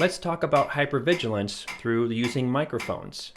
Let's talk about hypervigilance through using microphones.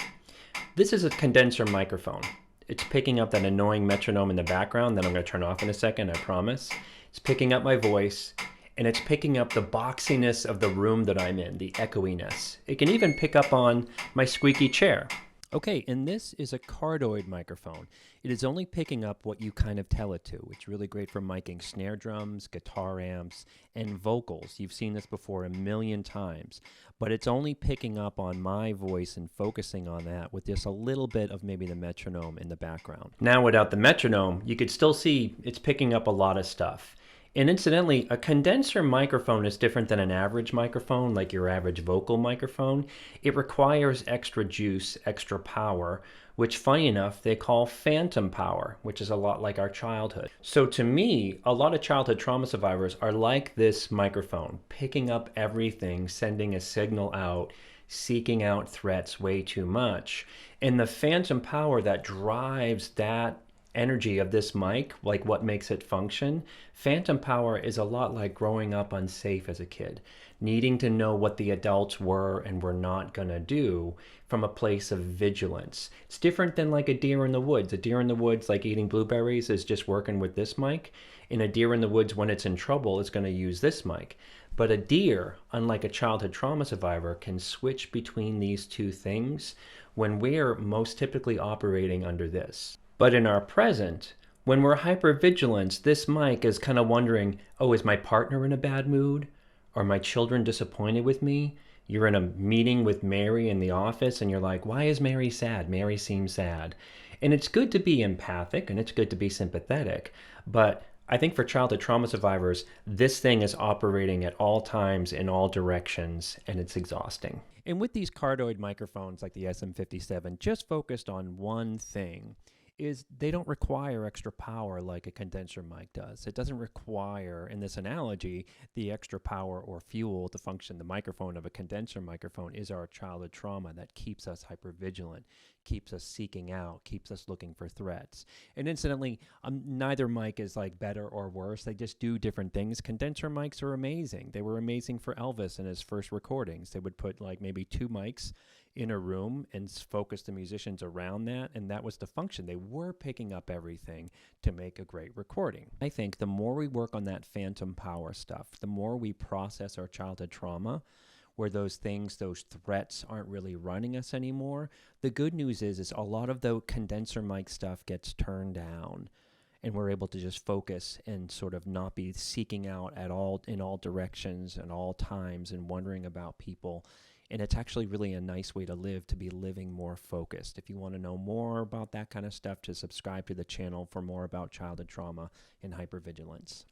This is a condenser microphone. It's picking up that annoying metronome in the background that I'm going to turn off in a second, I promise. It's picking up my voice, and it's picking up the boxiness of the room that I'm in, the echoiness. It can even pick up on my squeaky chair. Okay, and this is a cardioid microphone. It is only picking up what you kind of tell it to. It's really great for miking snare drums, guitar amps, and vocals. You've seen this before a million times, but it's only picking up on my voice and focusing on that with just a little bit of maybe the metronome in the background. Now, without the metronome, you could still see it's picking up a lot of stuff. And incidentally, a condenser microphone is different than an average microphone, like your average vocal microphone. It requires extra juice, extra power, which, funny enough, they call phantom power, which is a lot like our childhood. So to me, a lot of childhood trauma survivors are like this microphone, picking up everything, sending a signal out, seeking out threats way too much. And the phantom power that drives that energy of this mic, like what makes it function, phantom power is a lot like growing up unsafe as a kid, needing to know what the adults were and were not going to do from a place of vigilance. It's different than like a deer in the woods. A deer in the woods, like eating blueberries, is just working with this mic. And a deer in the woods, when it's in trouble, is going to use this mic. But a deer, unlike a childhood trauma survivor, can switch between these two things when we're most typically operating under this. But in our present, when we're hypervigilant, this mic is kind of wondering, oh, is my partner in a bad mood? Are my children disappointed with me? You're in a meeting with Mary in the office and you're like, why is Mary sad? Mary seems sad. And it's good to be empathic and it's good to be sympathetic. But I think for childhood trauma survivors, this thing is operating at all times in all directions and it's exhausting. And with these cardioid microphones like the SM57, just focused on one thing, is they don't require extra power like a condenser mic does. It doesn't require, in this analogy, the extra power or fuel to function. The microphone of a condenser microphone is our childhood trauma that keeps us hypervigilant, keeps us seeking out, keeps us looking for threats. And incidentally, neither mic is like better or worse. They just do different things. Condenser mics are amazing. They were amazing for Elvis in his first recordings. They would put like maybe two mics in a room and focus the musicians around that, and that was the function. They were picking up everything to make a great recording. I think the more we work on that phantom power stuff, the more we process our childhood trauma, where those things, those threats aren't really running us anymore. The good news is a lot of the condenser mic stuff gets turned down and we're able to just focus and sort of not be seeking out at all in all directions and all times and wondering about people. And it's actually really a nice way to live, to be living more focused. If you want to know more about that kind of stuff, to subscribe to the channel for more about childhood trauma and hypervigilance.